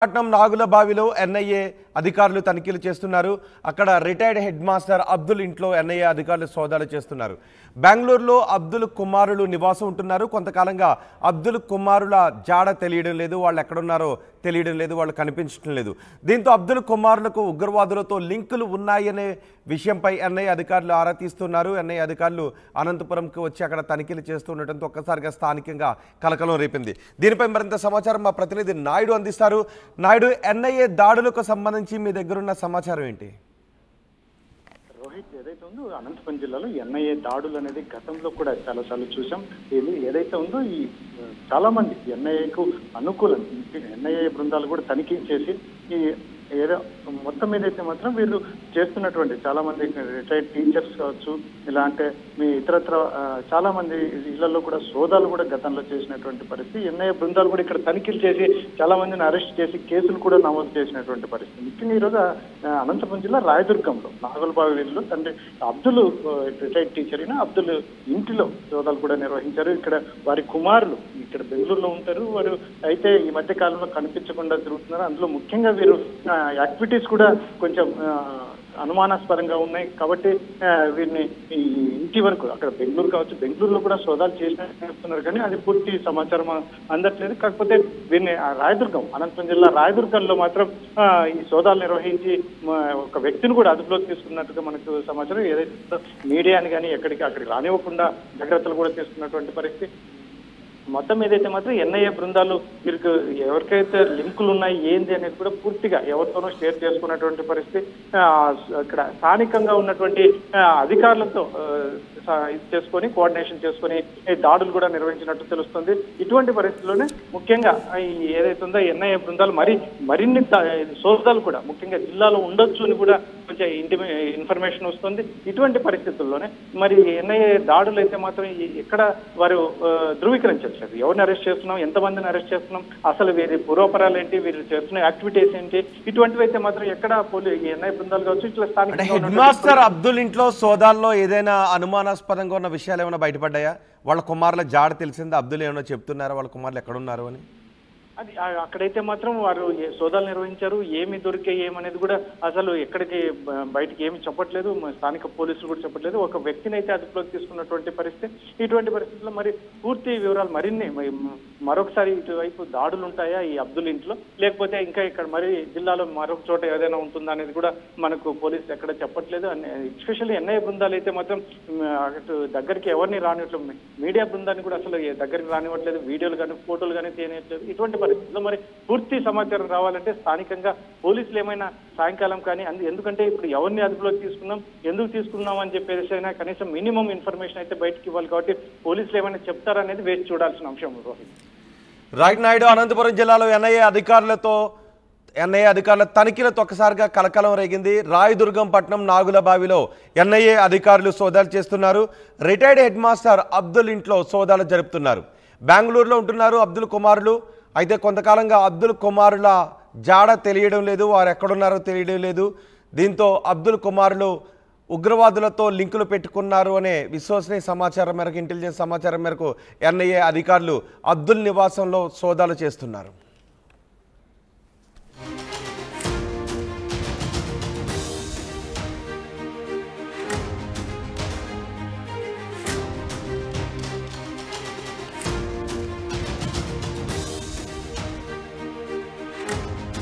పట్నం నాగులబావిలో ఎన్ఐఏ అధికారులు తనిఖీలు చేస్తున్నారు. అక్కడ రిటైర్డ్ హెడ్ మాస్టర్ అబ్దుల్ ఇంట్లో ఎన్ఐఏ అధికారులు సోదాలు చేస్తున్నారు. బెంగళూరులో అబ్దుల్ కుమారులు నివాసం ఉంటున్నారు. కొంతకాలంగా అబ్దుల్ కుమారుల జాడ తెలియడం లేదు, వాళ్ళు ఎక్కడున్నారో తెలియడం లేదు, వాళ్ళు కనిపించడం లేదు. దీంతో అబ్దుల్ కుమారులకు ఉగ్రవాదులతో లింకులు ఉన్నాయనే విషయంపై ఎన్ఐఏ అధికారులు ఆరా తీస్తున్నారు. ఎన్ఐఏ అధికారులు అనంతపురంకి వచ్చి అక్కడ తనిఖీలు చేస్తుండటంతో ఒక్కసారిగా స్థానికంగా కలకలం రేపింది. దీనిపై మరింత సమాచారం మా ప్రతినిధి నాయుడు అందిస్తారు. నాయుడు, ఎన్ఐఏ దాడులకు సంబంధించి మీ దగ్గరున్న సమాచారం ఏంటి? రోహిత్, ఏదైతే ఉందో అనంతపురం జిల్లాలో ఎన్ఐఏ దాడులు అనేది గతంలో కూడా చాలాసార్లు చూసాం. ఇది ఏదైతే ఉందో ఈ చాలా మంది ఎన్ఐఏకు అనుకూలం ఎన్ఐఏ బృందాలు కూడా తనిఖీ చేసి ఈ ఏదో మొత్తం మీదైతే మాత్రం వీళ్ళు చేస్తున్నటువంటి చాలా మంది రిటైర్డ్ టీచర్స్ కావచ్చు, ఇలా అంటే మీ ఇతరత్ర చాలా మంది ఇళ్లలో కూడా సోదాలు కూడా గతంలో చేసినటువంటి పరిస్థితి. ఎన్ఐఏ బృందాలు కూడా ఇక్కడ తనిఖీలు చేసి చాలా మందిని అరెస్ట్ చేసి కేసులు కూడా నమోదు చేసినటువంటి పరిస్థితి. ముఖ్యంగా ఈరోజు అనంతపురం జిల్లా రాయదుర్గంలో నాగులబావిలో తండ్రి అబ్దుల్ రిటైర్డ్ టీచర్ అయినా అబ్దుల్ ఇంటిలో సోదాలు కూడా నిర్వహించారు. ఇక్కడ వారి కుమారులు ఇక్కడ బెంగళూరులో ఉంటారు. వారు అయితే ఈ మధ్య కాలంలో కనిపించకుండా తిరుగుతున్నారు. అందులో ముఖ్యంగా వీరు యాక్టివిటీస్ కూడా కొంచెం అనుమానాస్పదంగా ఉన్నాయి. కాబట్టి వీరిని ఈ ఇంటి వరకు అక్కడ బెంగళూరు కావచ్చు, బెంగళూరులో కూడా సోదాలు చేస్తున్నారు, కానీ అది పూర్తి సమాచారం అందట్లేదు. కాకపోతే వీరిని రాయదుర్గం, అనంతపురం జిల్లా రాయదుర్గంలో మాత్రం ఈ సోదాలు నిర్వహించి ఒక వ్యక్తిని కూడా అదుపులోకి తీసుకున్నట్టుగా మనకు సమాచారం. ఏదైతే మీడియాని కానీ అక్కడికి రానివ్వకుండా జాగ్రత్తలు కూడా తీసుకున్నటువంటి పరిస్థితి. మొత్తం ఏదైతే మాత్రం ఎన్ఐఏ బృందాలు వీరికి ఎవరికైతే లింకులు ఉన్నాయి ఏంది అనేది కూడా పూర్తిగా ఎవరితోనో షేర్ చేసుకున్నటువంటి పరిస్థితి. ఇక్కడ స్థానికంగా ఉన్నటువంటి అధికారులతో చేసుకొని కోఆర్డినేషన్ చేసుకొని దాడులు కూడా నిర్వహించినట్టు తెలుస్తుంది. ఇటువంటి పరిస్థితుల్లోనే ముఖ్యంగా ఏదైతే ఉందో ఎన్ఐఏ బృందాలు మరిన్ని సోదాలు కూడా ముఖ్యంగా జిల్లాలో ఉండొచ్చు అని కూడా కొంచెం ఇన్ఫర్మేషన్ వస్తుంది. ఇటువంటి పరిస్థితుల్లోనే మరి ఎన్ఐఏ దాడులు అయితే మాత్రం ఎక్కడ వారు ధృవీకరించచ్చు, ఎవరిని అరెస్ట్ చేస్తున్నాం, ఎంతమందిని అరెస్ట్ చేస్తున్నాం, అసలు వీరి పూర్వపరాలు ఏంటి, వీరు చేస్తున్న యాక్టివిటీస్ ఏంటి, ఇటువంటివి అయితే మాత్రం ఎక్కడ ఎన్ఐఏ బృందాలు కావచ్చు ఇట్లా స్థానిక హెడ్ మాస్టర్ అబ్దుల్ ఇంట్లో సోదాల్లో ఏదైనా అనుమానాస్పదంగా ఉన్న విషయాలు ఏమైనా బయటపడ్డాయా? వాళ్ళ కుమారుల జాడ తెలిసిందా? అబ్దుల్ ఏమైనా చెప్తున్నారా వాళ్ళ కుమారులు ఎక్కడున్నారు అని? అది అక్కడైతే మాత్రం వారు సోదాలు నిర్వహించారు. ఏమి దొరికాయి ఏమనేది కూడా అసలు ఎక్కడికి బయటికి ఏమి చెప్పట్లేదు, స్థానిక పోలీసులు కూడా చెప్పట్లేదు. ఒక వ్యక్తిని అయితే అదుపులోకి తీసుకున్నటువంటి పరిస్థితి. ఇటువంటి పరిస్థితుల్లో మరి పూర్తి వివరాలు మరిన్ని మరొకసారి ఇటువైపు దాడులు ఉంటాయా ఈ అబ్దుల్ ఇంట్లో, లేకపోతే ఇంకా ఇక్కడ మరి జిల్లాలో మరొక చోట ఏదైనా ఉంటుందా అనేది కూడా మనకు పోలీసులు ఎక్కడ చెప్పట్లేదు. ఎస్పెషల్లీ ఎన్ఐఏ బృందాలు అయితే మాత్రం అటు దగ్గరికి ఎవరిని రానివ్వట్లేదు, మీడియా బృందాన్ని కూడా అసలు దగ్గరికి రానివ్వట్లేదు, వీడియోలు కానీ ఫోటోలు కానీ తీయనివ్వట్లేదు. ఇటువంటి పరిస్థితుల్లో మరి పూర్తి సమాచారం రావాలంటే స్థానికంగా పోలీసులు ఏమైనా సాయంకాలం కానీ ఎందుకంటే ఇప్పుడు ఎవరిని అదుపులోకి తీసుకున్నాం, ఎందుకు తీసుకున్నాం అని చెప్పేసి అయినా కనీసం మినిమం ఇన్ఫర్మేషన్ అయితే బయటకి ఇవ్వాలి. కాబట్టి పోలీసులు ఏమైనా చెప్తారనేది వేచి చూడాల్సిన అంశం. రోహిత్, రైట్ నాయుడు, అనంతపురం జిల్లాలో ఎన్ఐఏ అధికారుల తనిఖీలతో ఒక్కసారిగా కలకలం రేగింది. రాయదుర్గం పట్నం నాగులబావిలో ఎన్ఐఏ అధికారులు సోదాలు చేస్తున్నారు. రిటైర్డ్ హెడ్ మాస్టర్ అబ్దుల్ ఇంట్లో సోదాలు జరుపుతున్నారు. బెంగళూరులో ఉంటున్నారు అబ్దుల్ కుమారులు. అయితే కొంతకాలంగా అబ్దుల్ కుమారుల జాడ తెలియడం లేదు, వారు ఎక్కడున్నారో తెలియడం లేదు. దీంతో అబ్దుల్ కుమారులు ఉగ్రవాదులతో లింకులు పెట్టుకున్నారు అనే విశ్వసనీయ సమాచారం మేరకు, ఇంటెలిజెన్స్ సమాచారం మేరకు ఎన్ఐఏ అధికారులు అబ్దుల్ నివాసంలో సోదాలు చేస్తున్నారు.